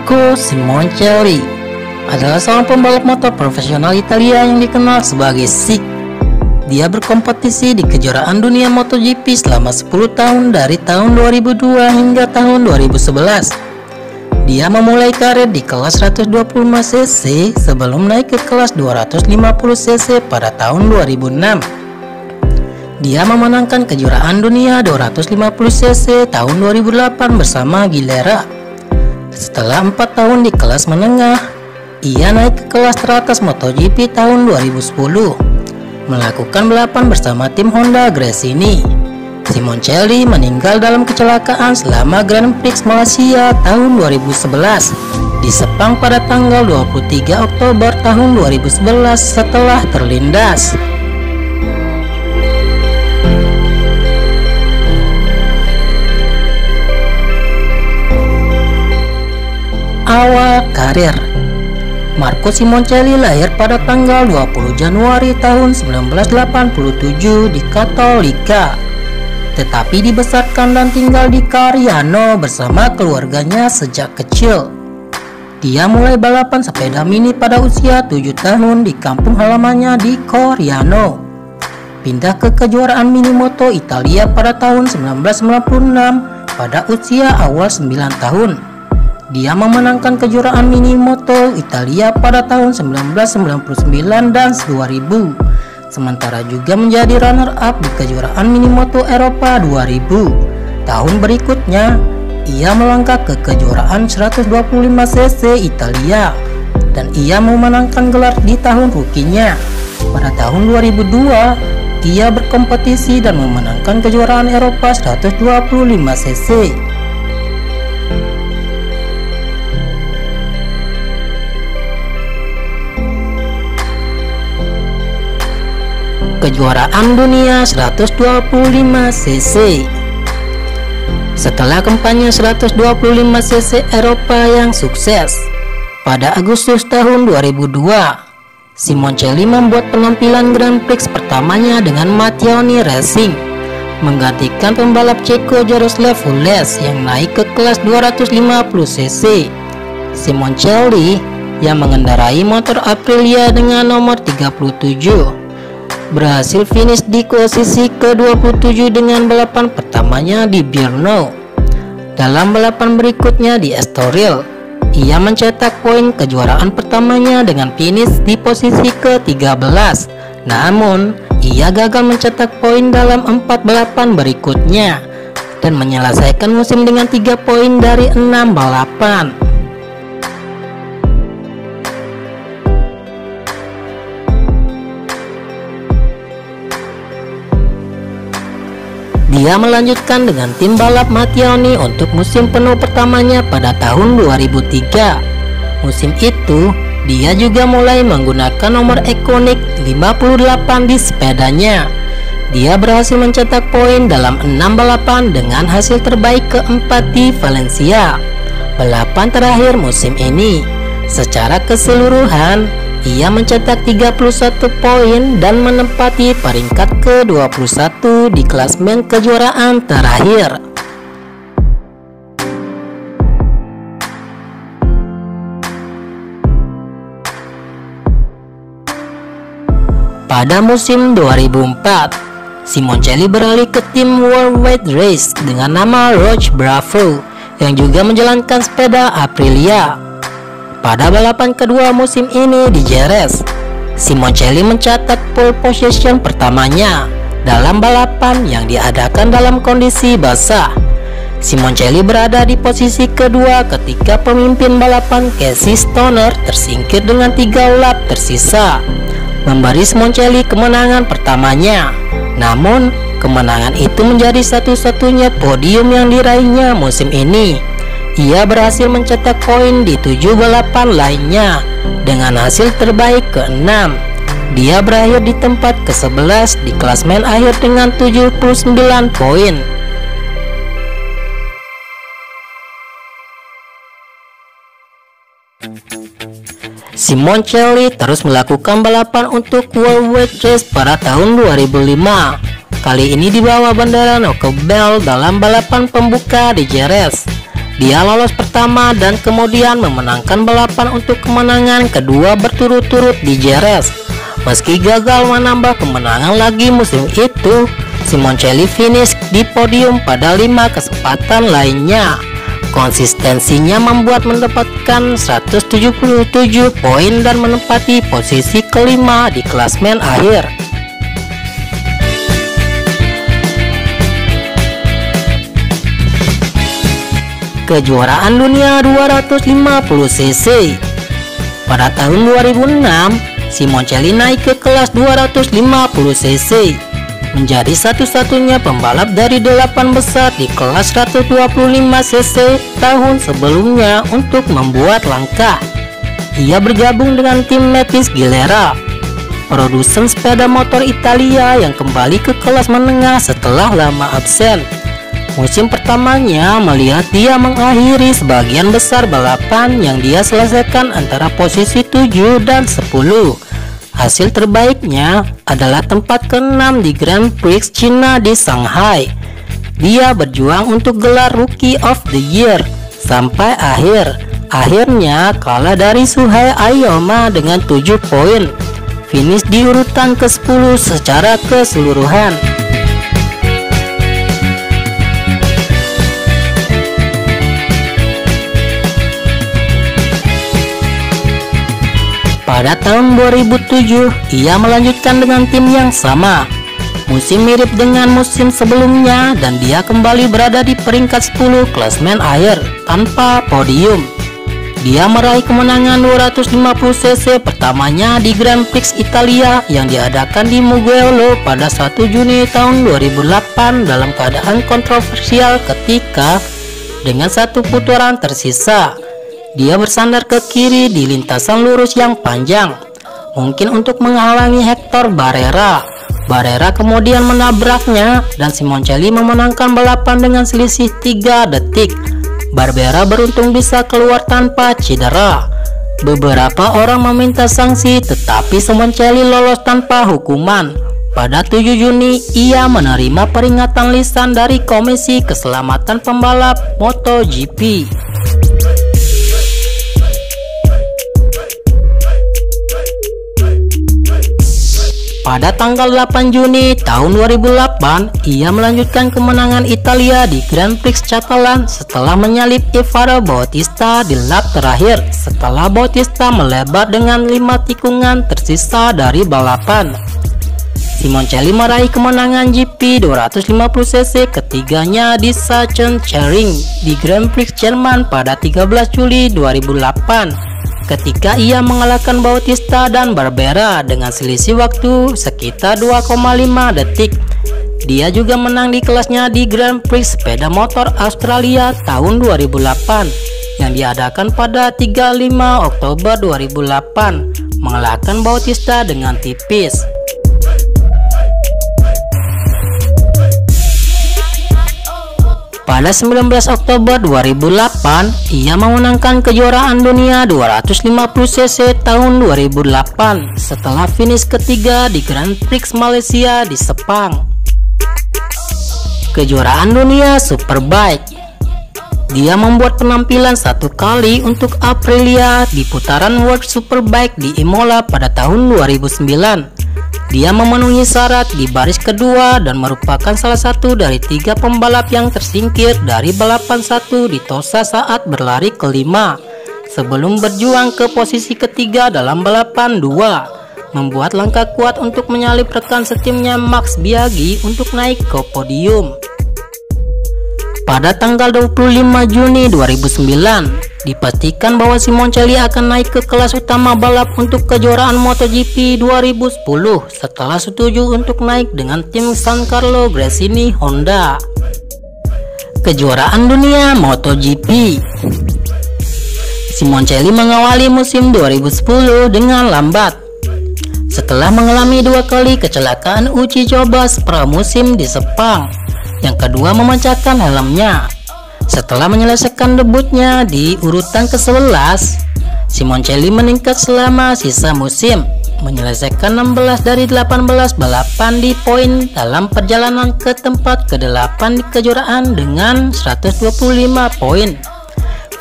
Marco Simoncelli adalah seorang pembalap motor profesional Italia yang dikenal sebagai Sick. Dia berkompetisi di kejuaraan dunia MotoGP selama 10 tahun dari tahun 2002 hingga tahun 2011. Dia memulai karir di kelas 125cc sebelum naik ke kelas 250cc pada tahun 2006. Dia memenangkan kejuaraan dunia 250cc tahun 2008 bersama Gilera. Setelah 4 tahun di kelas menengah, ia naik ke kelas teratas MotoGP tahun 2010, melakukan balapan bersama tim Honda Gresini. Simoncelli meninggal dalam kecelakaan selama Grand Prix Malaysia tahun 2011 di Sepang pada tanggal 23 Oktober tahun 2011 setelah terlindas. Awal karir. Marco Simoncelli lahir pada tanggal 20 Januari tahun 1987 di Cattolica, tetapi dibesarkan dan tinggal di Cariano bersama keluarganya sejak kecil. Dia mulai balapan sepeda mini pada usia 7 tahun di kampung halamannya di Cariano. Pindah ke kejuaraan Minimoto Italia pada tahun 1996 pada usia awal 9 tahun. Dia memenangkan kejuaraan Minimoto Italia pada tahun 1999 dan 2000, sementara juga menjadi runner-up di kejuaraan Minimoto Eropa 2000. Tahun berikutnya, ia melangkah ke kejuaraan 125cc Italia, dan ia memenangkan gelar di tahun rukinya. Pada tahun 2002, ia berkompetisi dan memenangkan kejuaraan Eropa 125cc. Kejuaraan dunia 125cc. Setelah kampanye 125cc Eropa yang sukses, pada Agustus tahun 2002, Simoncelli membuat penampilan Grand Prix pertamanya dengan Mattioni Racing, menggantikan pembalap Ceko Jaroslav Hules yang naik ke kelas 250cc. Simoncelli yang mengendarai motor Aprilia dengan nomor 37 berhasil finish di posisi ke-27 dengan balapan pertamanya di Brno. Dalam balapan berikutnya di Estoril, ia mencetak poin kejuaraan pertamanya dengan finish di posisi ke-13. Namun, ia gagal mencetak poin dalam 4 balapan berikutnya dan menyelesaikan musim dengan 3 poin dari 6 balapan. Dia melanjutkan dengan tim balap Mattioni untuk musim penuh pertamanya pada tahun 2003. Musim itu, dia juga mulai menggunakan nomor ikonik 58 di sepedanya. Dia berhasil mencetak poin dalam 6 balapan dengan hasil terbaik keempat di Valencia, balapan terakhir musim ini. Secara keseluruhan, ia mencetak 31 poin dan menempati peringkat ke-21 di klasmen kejuaraan terakhir. Pada musim 2004, Simoncelli beralih ke tim Worldwide Race dengan nama Roche Bravo yang juga menjalankan sepeda Aprilia. Pada balapan kedua musim ini di Jerez, Simoncelli mencatat pole position pertamanya dalam balapan yang diadakan dalam kondisi basah. Simoncelli berada di posisi kedua ketika pemimpin balapan Casey Stoner tersingkir dengan 3 lap tersisa, memberi Simoncelli kemenangan pertamanya. Namun, kemenangan itu menjadi satu-satunya podium yang diraihnya musim ini. Ia berhasil mencetak poin di 7 balapan lainnya dengan hasil terbaik ke-6. Dia berakhir di tempat ke-11 di klasmen akhir dengan 79 poin. Simoncelli terus melakukan balapan untuk Worldwide Race pada tahun 2005. Kali ini di bawah bandara Nocobel dalam balapan pembuka di Jerez. Dia lolos pertama dan kemudian memenangkan balapan untuk kemenangan kedua berturut-turut di Jerez. Meski gagal menambah kemenangan lagi musim itu, Simoncelli finish di podium pada 5 kesempatan lainnya. Konsistensinya membuat mendapatkan 177 poin dan menempati posisi kelima di klasmen akhir. Kejuaraan dunia 250 cc. Pada tahun 2006, Simoncelli naik ke kelas 250 cc, menjadi satu-satunya pembalap dari 8 besar di kelas 125 cc tahun sebelumnya untuk membuat langkah. Ia bergabung dengan tim Metis Gilera, produsen sepeda motor Italia yang kembali ke kelas menengah setelah lama absen. Musim pertamanya melihat dia mengakhiri sebagian besar balapan yang dia selesaikan antara posisi 7 dan 10. Hasil terbaiknya adalah tempat ke-6 di Grand Prix Cina di Shanghai. Dia berjuang untuk gelar Rookie of the Year sampai akhirnya kalah dari Shuhei Aoyama dengan 7 poin. Finish di urutan ke-10 secara keseluruhan. Pada tahun 2007, ia melanjutkan dengan tim yang sama. Musim mirip dengan musim sebelumnya dan dia kembali berada di peringkat 10 klasmen akhir tanpa podium. Dia meraih kemenangan 250 cc pertamanya di Grand Prix Italia yang diadakan di Mugello pada 1 Juni tahun 2008 dalam keadaan kontroversial ketika dengan satu putaran tersisa dia bersandar ke kiri di lintasan lurus yang panjang, mungkin untuk menghalangi Hector Barrera. Barrera kemudian menabraknya dan Simoncelli memenangkan balapan dengan selisih 3 detik. Barrera beruntung bisa keluar tanpa cedera. Beberapa orang meminta sanksi, tetapi Simoncelli lolos tanpa hukuman. Pada 7 Juni, ia menerima peringatan lisan dari Komisi Keselamatan Pembalap MotoGP. Pada tanggal 8 Juni tahun 2008, ia melanjutkan kemenangan Italia di Grand Prix Catalan setelah menyalip Ivaro Bautista di lap terakhir setelah Bautista melebar dengan 5 tikungan tersisa dari balapan. Simoncelli meraih kemenangan GP 250cc ketiganya di Sachsenring di Grand Prix Jerman pada 13 Juli 2008. Ketika ia mengalahkan Bautista dan Barrera dengan selisih waktu sekitar 2,5 detik. Dia juga menang di kelasnya di Grand Prix sepeda motor Australia tahun 2008 yang diadakan pada 35 Oktober 2008, mengalahkan Bautista dengan tipis. Pada 19 Oktober 2008, ia memenangkan kejuaraan dunia 250cc tahun 2008 setelah finish ketiga di Grand Prix Malaysia di Sepang. Kejuaraan dunia Superbike. Dia membuat penampilan 1 kali untuk Aprilia di putaran World Superbike di Imola pada tahun 2009. Dia memenuhi syarat di baris kedua dan merupakan salah satu dari 3 pembalap yang tersingkir dari balapan 1 di Tosa saat berlari kelima, sebelum berjuang ke posisi ketiga dalam balapan 2, membuat langkah kuat untuk menyalip rekan setimnya Max Biaggi untuk naik ke podium. Pada tanggal 25 Juni 2009, dipastikan bahwa Simoncelli akan naik ke kelas utama balap untuk kejuaraan MotoGP 2010 setelah setuju untuk naik dengan tim San Carlo Gresini Honda. Kejuaraan dunia MotoGP. Simoncelli mengawali musim 2010 dengan lambat. Setelah mengalami 2 kali kecelakaan uji coba pramusim di Sepang, yang kedua memecahkan helmnya. Setelah menyelesaikan debutnya di urutan ke-11, Simoncelli meningkat selama sisa musim, menyelesaikan 16 dari 18 balapan di poin dalam perjalanan ke tempat ke-8 di kejuaraan dengan 125 poin.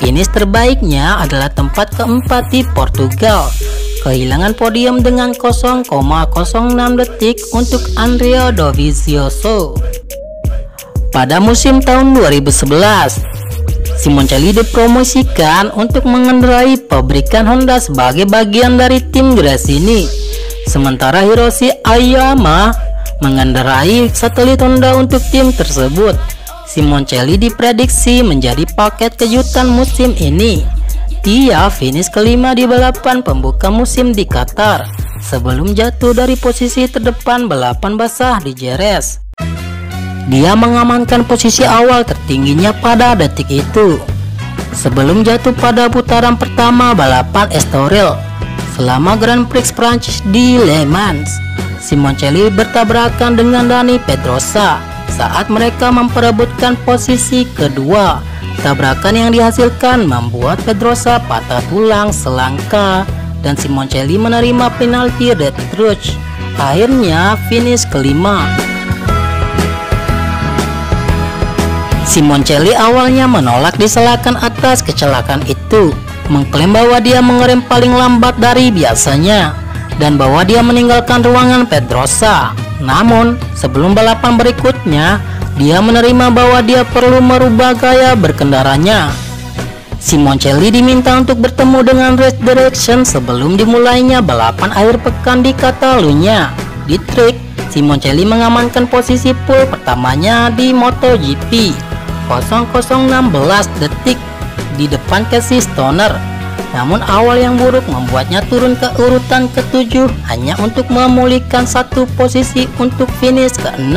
finish terbaiknya adalah tempat keempat di Portugal. Kehilangan podium dengan 0,06 detik untuk Andrea Dovizioso. Pada musim tahun 2011, Simoncelli dipromosikan untuk mengendarai pabrikan Honda sebagai bagian dari tim Gresini, sementara Hiroshi Aoyama mengendarai satelit Honda untuk tim tersebut. Simoncelli diprediksi menjadi paket kejutan musim ini. Dia finish kelima di balapan pembuka musim di Qatar sebelum jatuh dari posisi terdepan balapan basah di Jerez. Dia mengamankan posisi awal tertingginya pada detik itu sebelum jatuh pada putaran pertama balapan Estoril. Selama Grand Prix Prancis di Le Mans, Simoncelli bertabrakan dengan Dani Pedrosa saat mereka memperebutkan posisi kedua. Tabrakan yang dihasilkan membuat Pedrosa patah tulang selangka dan Simoncelli menerima penalti red truck. Akhirnya finish kelima. Simoncelli awalnya menolak disalahkan atas kecelakaan itu, mengklaim bahwa dia mengerem paling lambat dari biasanya dan bahwa dia meninggalkan ruangan Pedrosa. Namun, sebelum balapan berikutnya, dia menerima bahwa dia perlu merubah gaya berkendaranya. Simoncelli diminta untuk bertemu dengan Race Direction sebelum dimulainya balapan akhir pekan di Catalunya. Di trik, Simoncelli mengamankan posisi pole pertamanya di MotoGP, 0,016 detik di depan Casey Stoner. Namun awal yang buruk membuatnya turun ke urutan ke-7 hanya untuk memulihkan satu posisi untuk finish ke-6.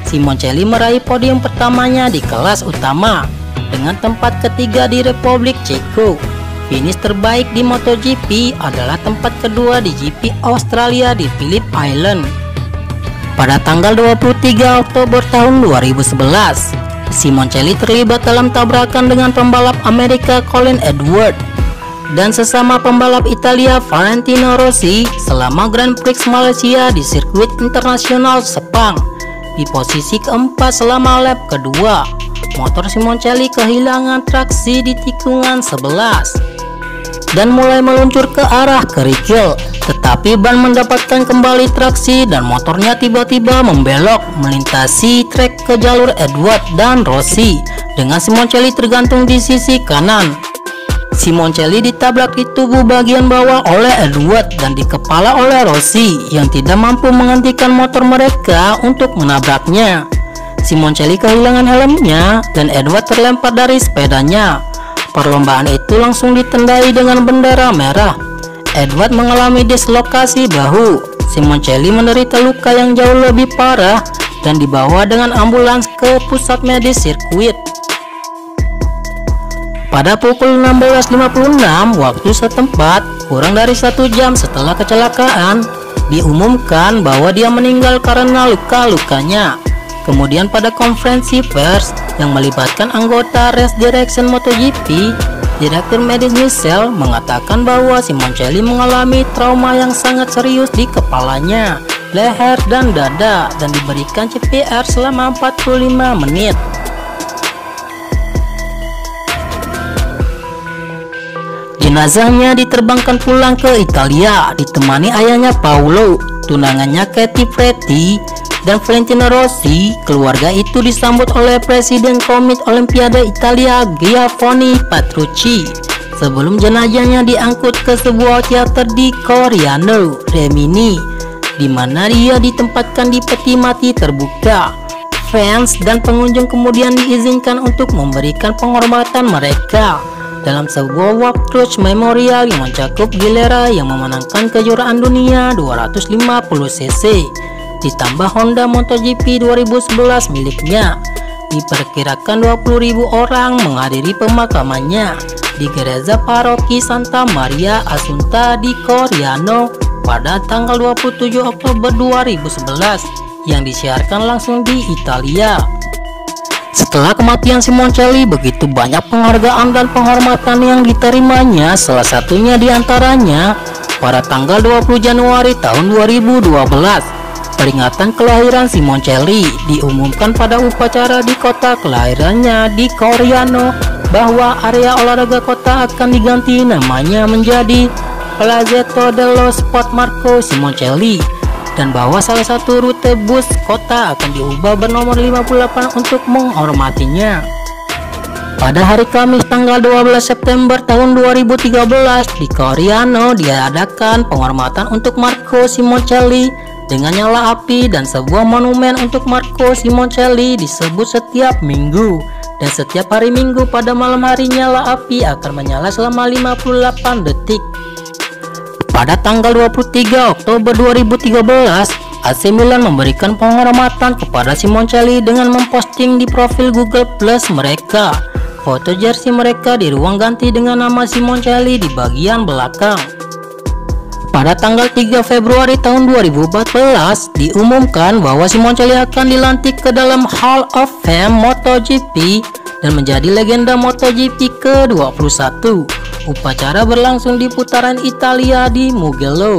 Simoncelli meraih podium pertamanya di kelas utama dengan tempat ketiga di Republik Ceko. Finish terbaik di MotoGP adalah tempat kedua di GP Australia di Phillip Island. Pada tanggal 23 Oktober tahun 2011, Simoncelli terlibat dalam tabrakan dengan pembalap Amerika Colin Edwards dan sesama pembalap Italia Valentino Rossi selama Grand Prix Malaysia di sirkuit internasional Sepang. Di posisi keempat selama lap kedua, motor Simoncelli kehilangan traksi di tikungan 11 dan mulai meluncur ke arah kerikil, tetapi ban mendapatkan kembali traksi dan motornya tiba-tiba membelok melintasi trek ke jalur Edwards dan Rossi dengan Simoncelli tergantung di sisi kanan. Simoncelli ditabrak di tubuh bagian bawah oleh Edwards dan di kepala oleh Rossi yang tidak mampu menghentikan motor mereka untuk menabraknya. Simoncelli kehilangan helmnya dan Edwards terlempar dari sepedanya. Perlombaan itu langsung ditandai dengan bendera merah. Edwards mengalami dislokasi bahu. Simoncelli menderita luka yang jauh lebih parah dan dibawa dengan ambulans ke pusat medis sirkuit. Pada pukul 16.56 waktu setempat, kurang dari 1 jam setelah kecelakaan, diumumkan bahwa dia meninggal karena luka-lukanya. Kemudian pada konferensi pers yang melibatkan anggota Race Direction MotoGP, Direktur Medis Michel mengatakan bahwa Simoncelli mengalami trauma yang sangat serius di kepalanya, leher dan dada dan diberikan CPR selama 45 menit. Jenazahnya diterbangkan pulang ke Italia ditemani ayahnya Paolo, tunangannya Katie Fretti, dan Valentino Rossi. Keluarga itu disambut oleh Presiden Komite Olimpiade Italia Giovanni Petrucci sebelum jenazahnya diangkut ke sebuah teater di Coriano Rimini, di mana dia ditempatkan di peti mati terbuka. Fans dan pengunjung kemudian diizinkan untuk memberikan penghormatan mereka dalam sebuah walk truck memorial yang mencakup gilera yang memenangkan kejuaraan dunia 250cc ditambah Honda MotoGP 2011 miliknya. Diperkirakan 20.000 orang menghadiri pemakamannya di gereja paroki Santa Maria Assunta di Coriano pada tanggal 27 Oktober 2011 yang disiarkan langsung di Italia. Setelah kematian Simoncelli, begitu banyak penghargaan dan penghormatan yang diterimanya, salah satunya diantaranya pada tanggal 20 Januari tahun 2012. Peringatan kelahiran Simoncelli diumumkan pada upacara di kota kelahirannya di Coriano bahwa area olahraga kota akan diganti namanya menjadi Palazzetto dello Sport Marco Simoncelli, dan bahwa salah satu rute bus kota akan diubah bernomor 58 untuk menghormatinya. Pada hari Kamis tanggal 12 September tahun 2013 di Coriano diadakan penghormatan untuk Marco Simoncelli dengan nyala api, dan sebuah monumen untuk Marco Simoncelli disebut setiap minggu, dan setiap hari Minggu pada malam hari nyala api akan menyala selama 58 detik. Pada tanggal 23 Oktober 2013, AC Milan memberikan penghormatan kepada Simoncelli dengan memposting di profil Google Plus mereka foto jersey mereka di ruang ganti dengan nama Simoncelli di bagian belakang. Pada tanggal 3 Februari tahun 2014 diumumkan bahwa Simoncelli akan dilantik ke dalam Hall of Fame MotoGP dan menjadi legenda MotoGP ke-21. Upacara berlangsung di putaran Italia di Mugello.